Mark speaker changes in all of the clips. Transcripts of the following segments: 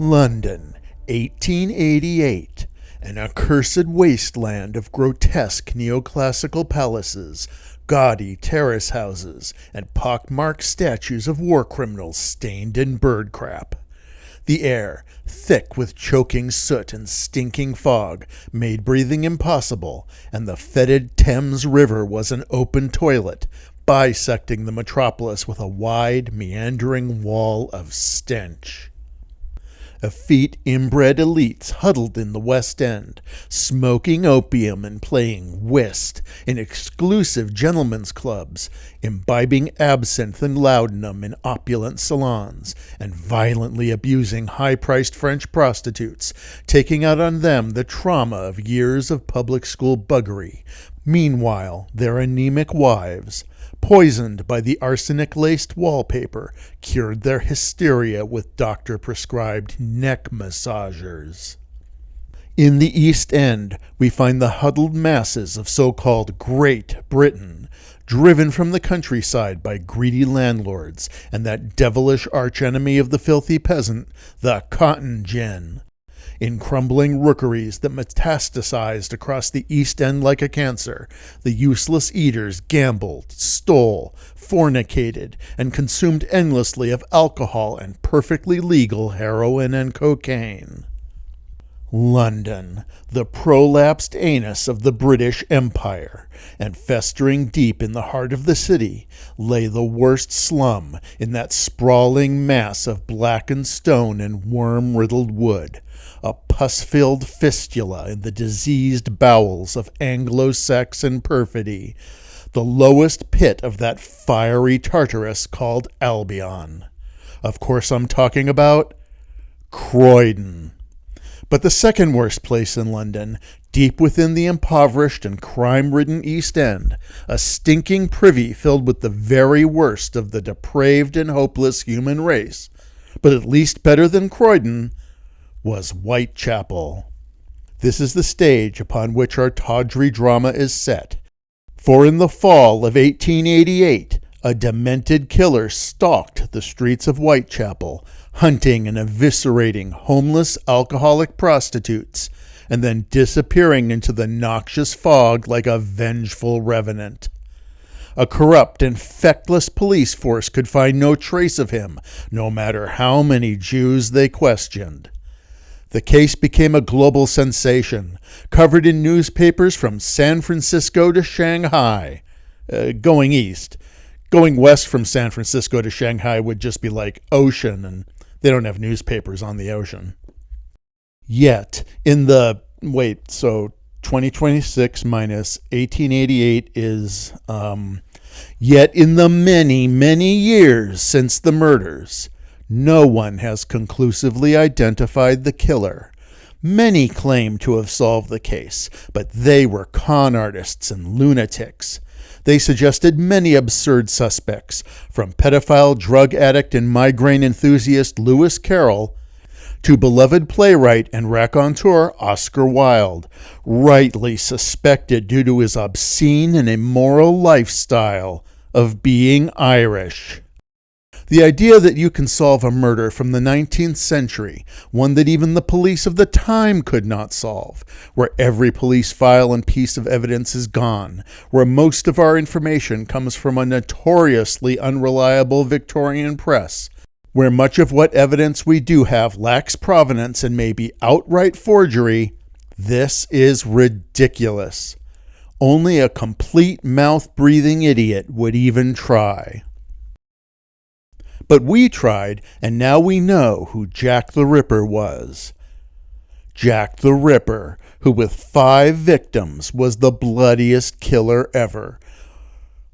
Speaker 1: London, 1888, an accursed wasteland of grotesque neoclassical palaces, gaudy terrace houses, and pockmarked statues of war criminals stained in bird crap. The air, thick with choking soot and stinking fog, made breathing impossible, and the fetid Thames River was an open toilet, bisecting the metropolis with a wide, meandering wall of stench. Effete inbred elites huddled in the West End, smoking opium and playing whist in exclusive gentlemen's clubs, imbibing absinthe and laudanum in opulent salons, and violently abusing high-priced French prostitutes, taking out on them the trauma of years of public school buggery. Meanwhile, their anemic wives, poisoned by the arsenic-laced wallpaper, cured their hysteria with doctor-prescribed neck massagers. In the East End, we find the huddled masses of so-called Great Britain, driven from the countryside by greedy landlords and that devilish archenemy of the filthy peasant, the cotton gin. In crumbling rookeries that metastasized across the East End like a cancer, the useless eaters gambled, stole, fornicated, and consumed endlessly of alcohol and perfectly legal heroin and cocaine. London, the prolapsed anus of the British Empire, and festering deep in the heart of the city lay the worst slum in that sprawling mass of blackened stone and worm-riddled wood, a pus-filled fistula in the diseased bowels of Anglo-Saxon perfidy, the lowest pit of that fiery Tartarus called Albion. Of course I'm talking about Croydon. But the second worst place in London, deep within the impoverished and crime-ridden East End, a stinking privy filled with the very worst of the depraved and hopeless human race, but at least better than Croydon, was Whitechapel. This is the stage upon which our tawdry drama is set. For in the fall of 1888, a demented killer stalked the streets of Whitechapel, hunting and eviscerating homeless alcoholic prostitutes, and then disappearing into the noxious fog like a vengeful revenant. A corrupt and feckless police force could find no trace of him, no matter how many Jews they questioned. The case became a global sensation, covered in newspapers from San Francisco to Shanghai. Going east. Going west from San Francisco to Shanghai would just be like ocean, and they don't have newspapers on the ocean. Yet, so 2026 minus 1888 is, yet in the many, many years since the murders, no one has conclusively identified the killer. Many claim to have solved the case, but they were con artists and lunatics. They suggested many absurd suspects, from pedophile, drug addict, and migraine enthusiast Lewis Carroll to beloved playwright and raconteur Oscar Wilde, rightly suspected due to his obscene and immoral lifestyle of being Irish. The idea that you can solve a murder from the 19th century, one that even the police of the time could not solve, where every police file and piece of evidence is gone, where most of our information comes from a notoriously unreliable Victorian press, where much of what evidence we do have lacks provenance and may be outright forgery, this is ridiculous. Only a complete mouth-breathing idiot would even try. But we tried, and now we know who Jack the Ripper was. Jack the Ripper, who with 5 victims was the bloodiest killer ever.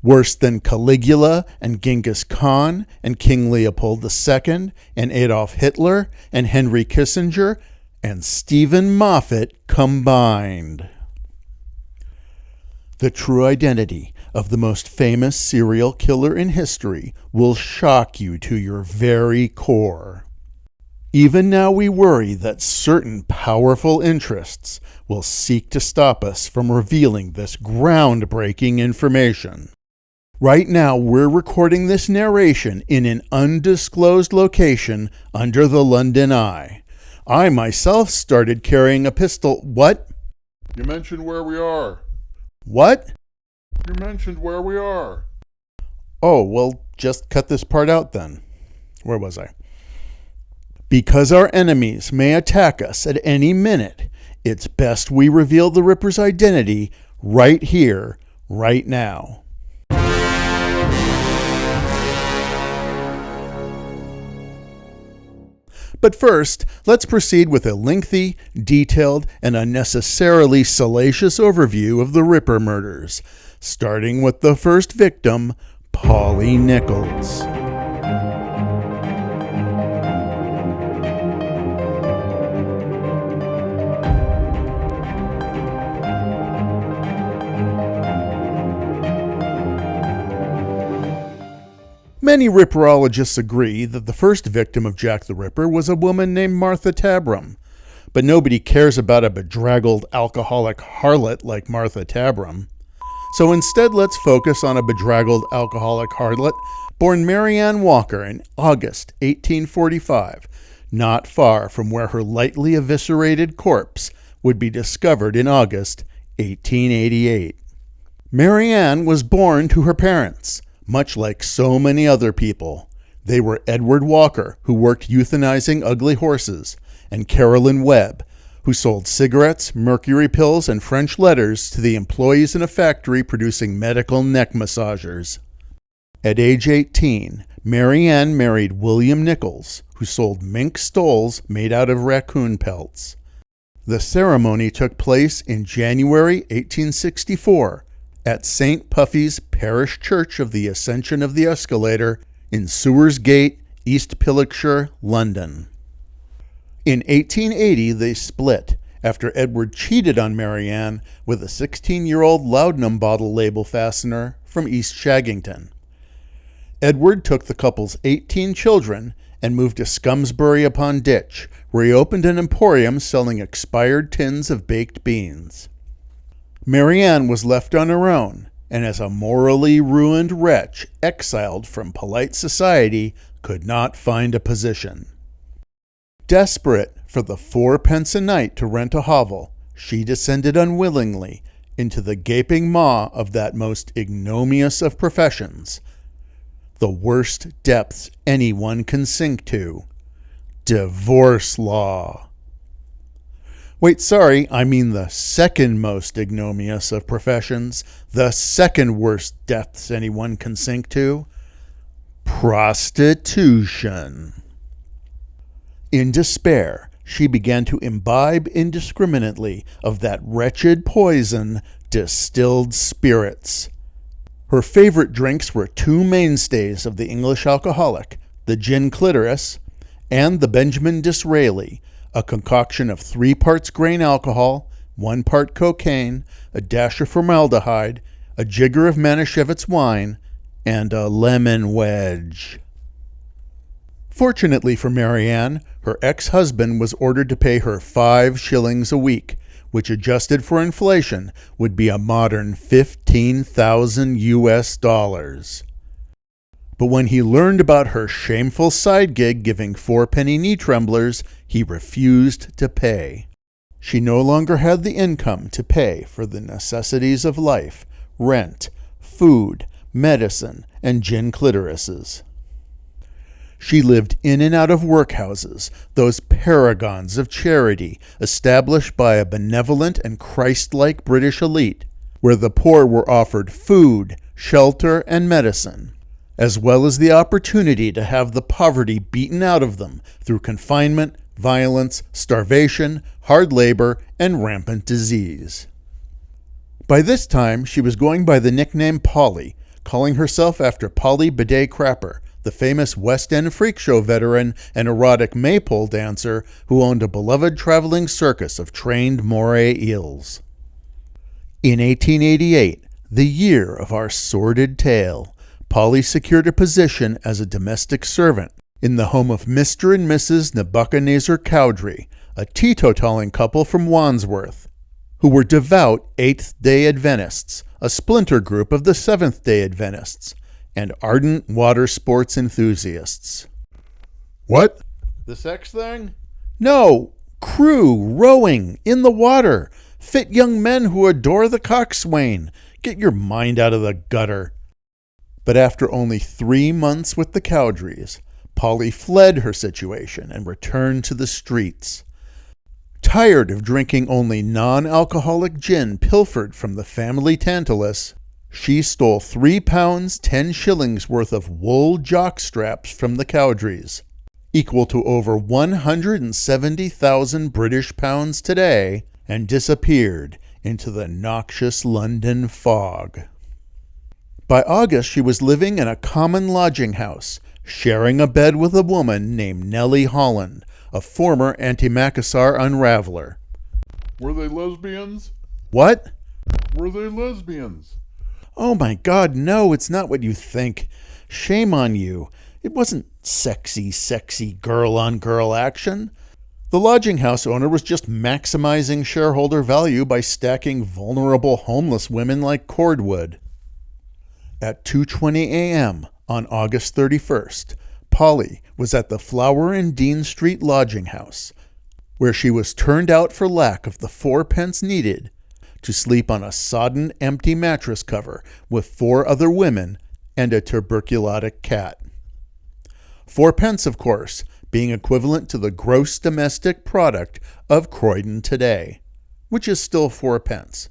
Speaker 1: Worse than Caligula and Genghis Khan and King Leopold II and Adolf Hitler and Henry Kissinger and Stephen Moffat combined. The true identity of the most famous serial killer in history will shock you to your very core. Even now we worry that certain powerful interests will seek to stop us from revealing this groundbreaking information. Right now we're recording this narration in an undisclosed location under the London Eye. I myself started carrying a pistol. What?
Speaker 2: You mentioned where we are.
Speaker 1: What?
Speaker 2: You mentioned where we are.
Speaker 1: Oh, well, just cut this part out then. Where was I? Because our enemies may attack us at any minute, it's best we reveal the Ripper's identity right here, right now. But first, let's proceed with a lengthy, detailed, and unnecessarily salacious overview of the Ripper murders, starting with the first victim, Polly Nichols. Many Ripperologists agree that the first victim of Jack the Ripper was a woman named Martha Tabram, but nobody cares about a bedraggled alcoholic harlot like Martha Tabram. So instead, let's focus on a bedraggled alcoholic harlot born Mary Ann Walker in August 1845, not far from where her lightly eviscerated corpse would be discovered in August 1888. Mary Ann was born to her parents, much like so many other people. They were Edward Walker, who worked euthanizing ugly horses, and Carolyn Webb, who sold cigarettes, mercury pills, and French letters to the employees in a factory producing medical neck massagers. At age 18, Mary Ann married William Nichols, who sold mink stoles made out of raccoon pelts. The ceremony took place in January 1864 at St. Puffy's Parish Church of the Ascension of the Escalator in Sewers Gate, East Pillixshire, London. In 1880, they split after Edward cheated on Mary Ann with a 16-year-old laudanum bottle label fastener from East Shaggington. Edward took the couple's 18 children and moved to Scumsbury-upon-Ditch, where he opened an emporium selling expired tins of baked beans. Mary Ann was left on her own, and as a morally ruined wretch exiled from polite society, could not find a position. Desperate for the 4 pence a night to rent a hovel, she descended unwillingly into the gaping maw of that most ignominious of professions, the worst depths anyone can sink to, divorce law. Wait, sorry, I mean the second most ignominious of professions, the second worst depths anyone can sink to, prostitution. In despair, she began to imbibe indiscriminately of that wretched poison, distilled spirits. Her favorite drinks were 2 mainstays of the English alcoholic, the gin clitoris and the Benjamin Disraeli, a concoction of 3 parts grain alcohol, 1 part cocaine, a dash of formaldehyde, a jigger of Manischewitz wine, and a lemon wedge. Fortunately for Mary Ann, her ex-husband was ordered to pay her 5 shillings a week, which adjusted for inflation would be a modern $15,000. But when he learned about her shameful side gig giving 4-penny knee tremblers, he refused to pay. She no longer had the income to pay for the necessities of life, rent, food, medicine, and gin clitorises. She lived in and out of workhouses, those paragons of charity established by a benevolent and Christ-like British elite, where the poor were offered food, shelter, and medicine, as well as the opportunity to have the poverty beaten out of them through confinement, violence, starvation, hard labor, and rampant disease. By this time, she was going by the nickname Polly, calling herself after Polly Bidet Crapper, the famous West End freak show veteran and erotic maypole dancer who owned a beloved traveling circus of trained moray eels. In 1888, the year of our sordid tale, Polly secured a position as a domestic servant in the home of Mr. and Mrs. Nebuchadnezzar Cowdrey, a teetotaling couple from Wandsworth, who were devout Eighth-day Adventists, a splinter group of the Seventh-day Adventists, and ardent water sports enthusiasts.
Speaker 2: What?
Speaker 1: The sex thing? No! Crew, rowing, in the water, fit young men who adore the coxswain. Get your mind out of the gutter. But after only 3 months with the Cowdreys, Polly fled her situation and returned to the streets. Tired of drinking only non-alcoholic gin pilfered from the family Tantalus, she stole 3 pounds 10 shillings worth of wool jock straps from the Cowdreys, equal to over 170,000 British pounds today, and disappeared into the noxious London fog. By August, she was living in a common lodging house, sharing a bed with a woman named Nellie Holland, a former antimacassar unraveler.
Speaker 2: Were they lesbians?
Speaker 1: What?
Speaker 2: Were they lesbians?
Speaker 1: Oh my God, no, it's not what you think. Shame on you. It wasn't sexy girl-on-girl action. The lodging house owner was just maximizing shareholder value by stacking vulnerable homeless women like cordwood. At 2:20 a.m. on August 31st, Polly was at the Flower and Dean Street lodging house, where she was turned out for lack of the 4 pence needed to sleep on a sodden, empty mattress cover with 4 other women and a tuberculotic cat. 4 pence, of course, being equivalent to the gross domestic product of Croydon today, which is still 4 pence.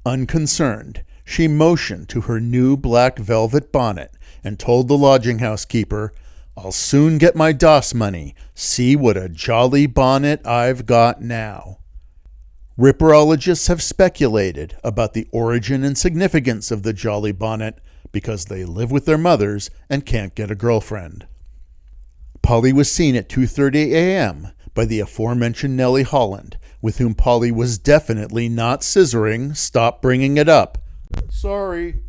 Speaker 1: Unconcerned, she motioned to her new black velvet bonnet and told the lodging house keeper, "I'll soon get my DOS money. See what a jolly bonnet I've got now." Ripperologists have speculated about the origin and significance of the jolly bonnet because they live with their mothers and can't get a girlfriend. Polly was seen at 2:30 a.m. by the aforementioned Nellie Holland, with whom Polly was definitely not scissoring. Stop bringing it up.
Speaker 2: Sorry.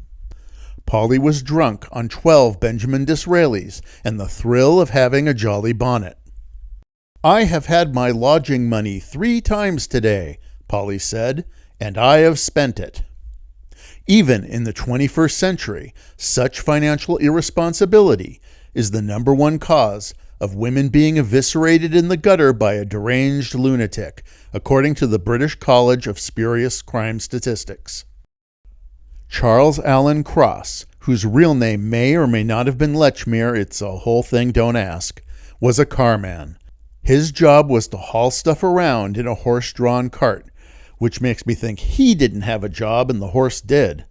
Speaker 1: Polly was drunk on 12 Benjamin Disraelis and the thrill of having a jolly bonnet. "I have had my lodging money 3 times today," Polly said, "and I have spent it." Even in the 21st century, such financial irresponsibility is the number one cause of women being eviscerated in the gutter by a deranged lunatic, according to the British College of Spurious Crime Statistics. Charles Allen Cross, whose real name may or may not have been Lechmere, it's a whole thing, don't ask, was a carman. His job was to haul stuff around in a horse-drawn cart, which makes me think he didn't have a job and the horse did.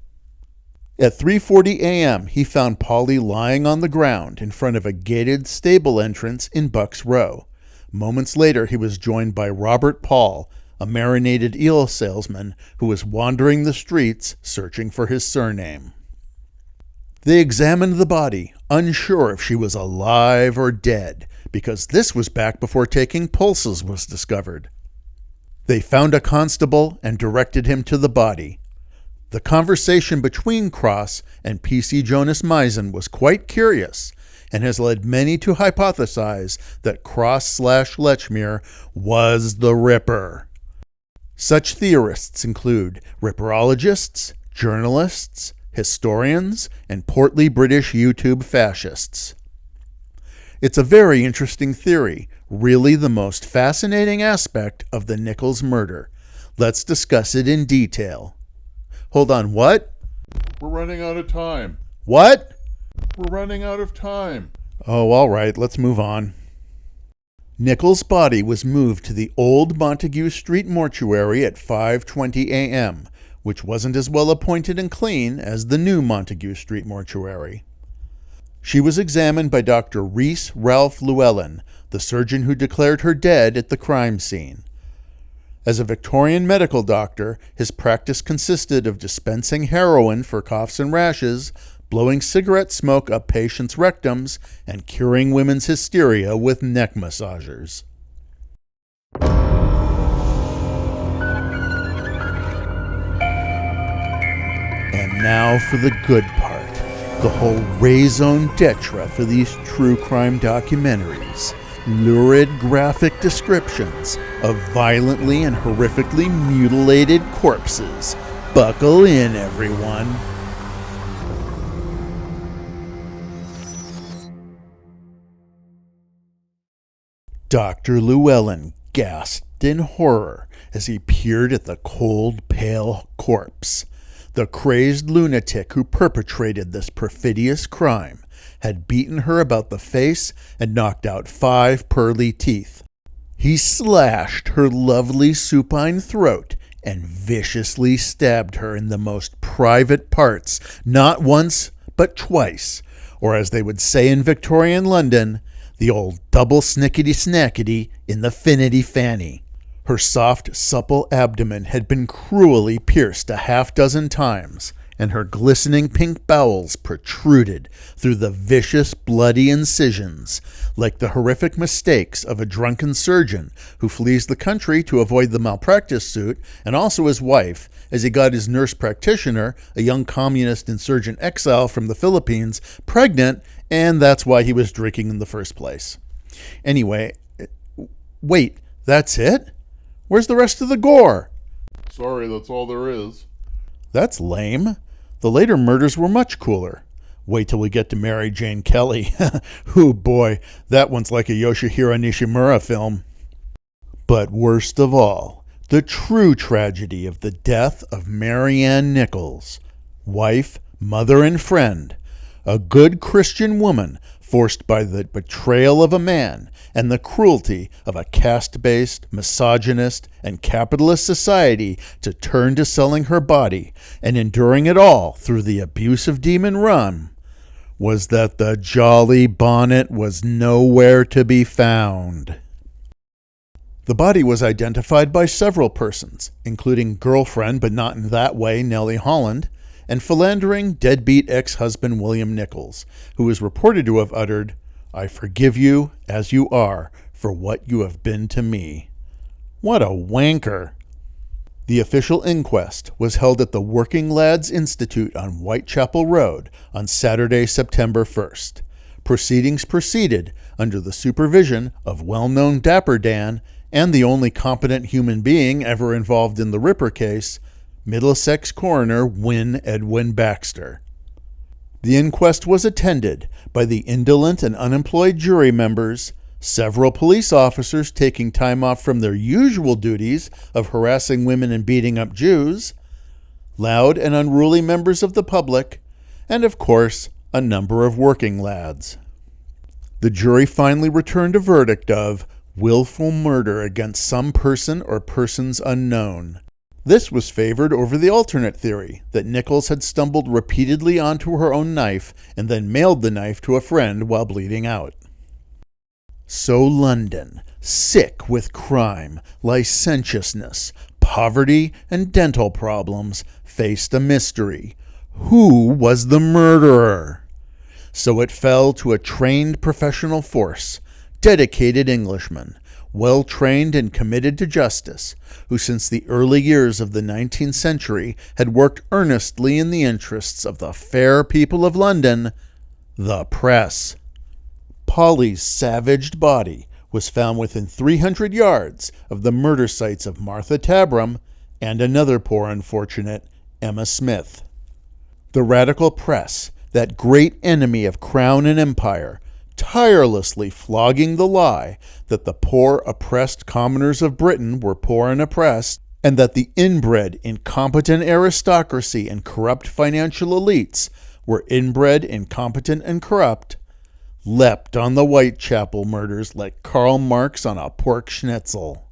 Speaker 1: At 3:40 a.m., he found Polly lying on the ground in front of a gated stable entrance in Bucks Row. Moments later, he was joined by Robert Paul, a marinated eel salesman who was wandering the streets searching for his surname. They examined the body, unsure if she was alive or dead, because this was back before taking pulses was discovered. They found a constable and directed him to the body. The conversation between Cross and P.C. Jonas Misen was quite curious and has led many to hypothesize that Cross/Lechmere was the Ripper. Such theorists include ripperologists, journalists, historians, and portly British YouTube fascists. It's a very interesting theory, really the most fascinating aspect of the Nichols murder. Let's discuss it in detail. Hold on, what?
Speaker 2: We're running out of time.
Speaker 1: What?
Speaker 2: We're running out of time.
Speaker 1: Oh, all right, let's move on. Nichols' body was moved to the old Montague Street mortuary at 5:20 a.m., which wasn't as well appointed and clean as the new Montague Street mortuary. She was examined by Dr. Rees Ralph Llewellyn, the surgeon who declared her dead at the crime scene. As a Victorian medical doctor, his practice consisted of dispensing heroin for coughs and rashes, blowing cigarette smoke up patients' rectums, and curing women's hysteria with neck massagers. And now for the good part, the whole raison d'etre for these true crime documentaries. Lurid graphic descriptions of violently and horrifically mutilated corpses. Buckle in, everyone. Dr. Llewellyn gasped in horror as he peered at the cold, pale corpse. The crazed lunatic who perpetrated this perfidious crime had beaten her about the face and knocked out 5 pearly teeth. He slashed her lovely supine throat and viciously stabbed her in the most private parts, not once but twice, or as they would say in Victorian London, the old double snickety-snackety in the finity fanny. Her soft, supple abdomen had been cruelly pierced a half-dozen times, and her glistening pink bowels protruded through the vicious, bloody incisions, like the horrific mistakes of a drunken surgeon who flees the country to avoid the malpractice suit, and also his wife, as he got his nurse practitioner, a young communist insurgent exile from the Philippines, pregnant, and that's why he was drinking in the first place. Anyway, wait, that's it? Where's the rest of the gore?
Speaker 2: Sorry, that's all there is.
Speaker 1: That's lame. The later murders were much cooler. Wait till we get to Mary Jane Kelly. Ooh boy, that one's like a Yoshihiro Nishimura film. But worst of all, the true tragedy of the death of Marianne Nichols, wife, mother, and friend, a good Christian woman forced by the betrayal of a man and the cruelty of a caste-based, misogynist, and capitalist society to turn to selling her body and enduring it all through the abuse of demon rum, was that the jolly bonnet was nowhere to be found. The body was identified by several persons, including girlfriend, but not in that way, Nellie Holland, and philandering, deadbeat ex-husband William Nichols, who was reported to have uttered, "I forgive you as you are for what you have been to me." What a wanker! The official inquest was held at the Working Lads Institute on Whitechapel Road on Saturday, September 1st. Proceedings proceeded under the supervision of well-known Dapper Dan and the only competent human being ever involved in the Ripper case, Middlesex coroner Wynne Edwin Baxter. The inquest was attended by the indolent and unemployed jury members, several police officers taking time off from their usual duties of harassing women and beating up Jews, loud and unruly members of the public, and of course, a number of working lads. The jury finally returned a verdict of willful murder against some person or persons unknown. This was favored over the alternate theory that Nichols had stumbled repeatedly onto her own knife and then mailed the knife to a friend while bleeding out. So London, sick with crime, licentiousness, poverty, and dental problems, faced a mystery. Who was the murderer? So it fell to a trained professional force, dedicated Englishmen, well-trained and committed to justice, who since the early years of the 19th century had worked earnestly in the interests of the fair people of London, the press. Polly's savaged body was found within 300 yards of the murder sites of Martha Tabram and another poor unfortunate, Emma Smith. The radical press, that great enemy of crown and empire, tirelessly flogging the lie that the poor oppressed commoners of Britain were poor and oppressed, and that the inbred incompetent aristocracy and corrupt financial elites were inbred incompetent and corrupt, leapt on the Whitechapel murders like Karl Marx on a pork schnitzel.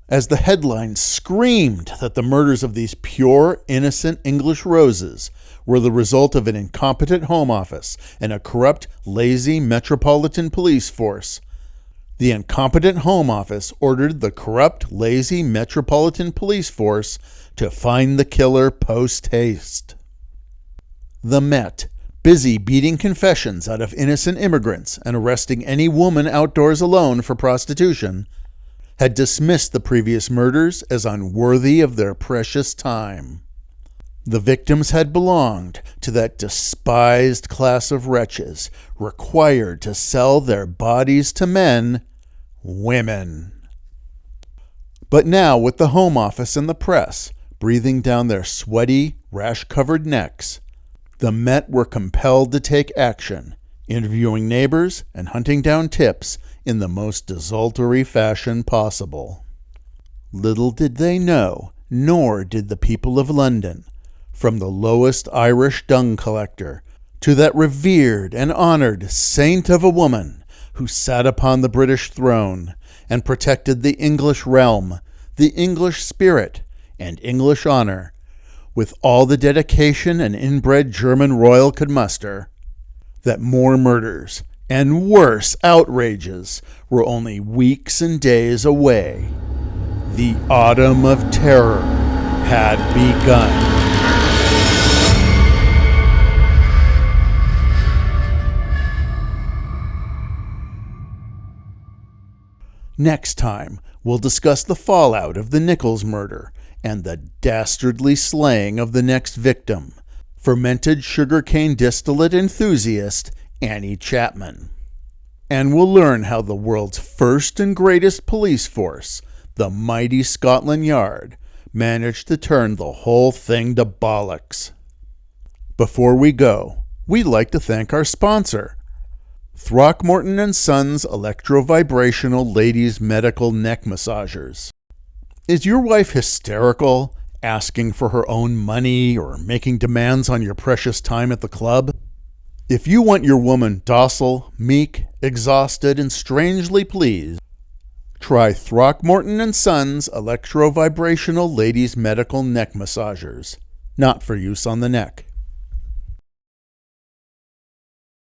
Speaker 1: As the headlines screamed that the murders of these pure, innocent English roses were the result of an incompetent Home Office and a corrupt, lazy Metropolitan Police Force, the incompetent Home Office ordered the corrupt, lazy Metropolitan Police Force to find the killer post-haste. The Met, busy beating confessions out of innocent immigrants and arresting any woman outdoors alone for prostitution, had dismissed the previous murders as unworthy of their precious time. The victims had belonged to that despised class of wretches required to sell their bodies to men, women. But now, with the Home Office and the press breathing down their sweaty, rash-covered necks, the Met were compelled to take action interviewing neighbors and hunting down tips in the most desultory fashion possible. Little did they know, nor did the people of London, from the lowest Irish dung collector to that revered and honored saint of a woman who sat upon the British throne and protected the English realm, the English spirit, and English honor, with all the dedication an inbred German royal could muster, that more murders and worse outrages were only weeks and days away. The Autumn of Terror had begun. Next time, we'll discuss the fallout of the Nichols murder and the dastardly slaying of the next victim, fermented sugarcane distillate enthusiast Annie Chapman. And we'll learn how the world's first and greatest police force, the mighty Scotland Yard, managed to turn the whole thing to bollocks. Before we go, we'd like to thank our sponsor, Throckmorton & Sons Electrovibrational Ladies Medical Neck Massagers. Is your wife hysterical, asking for her own money or making demands on your precious time at the club? If you want your woman docile, meek, exhausted, and strangely pleased, try Throckmorton & Sons Electrovibrational Ladies Medical Neck Massagers. Not for use on the neck.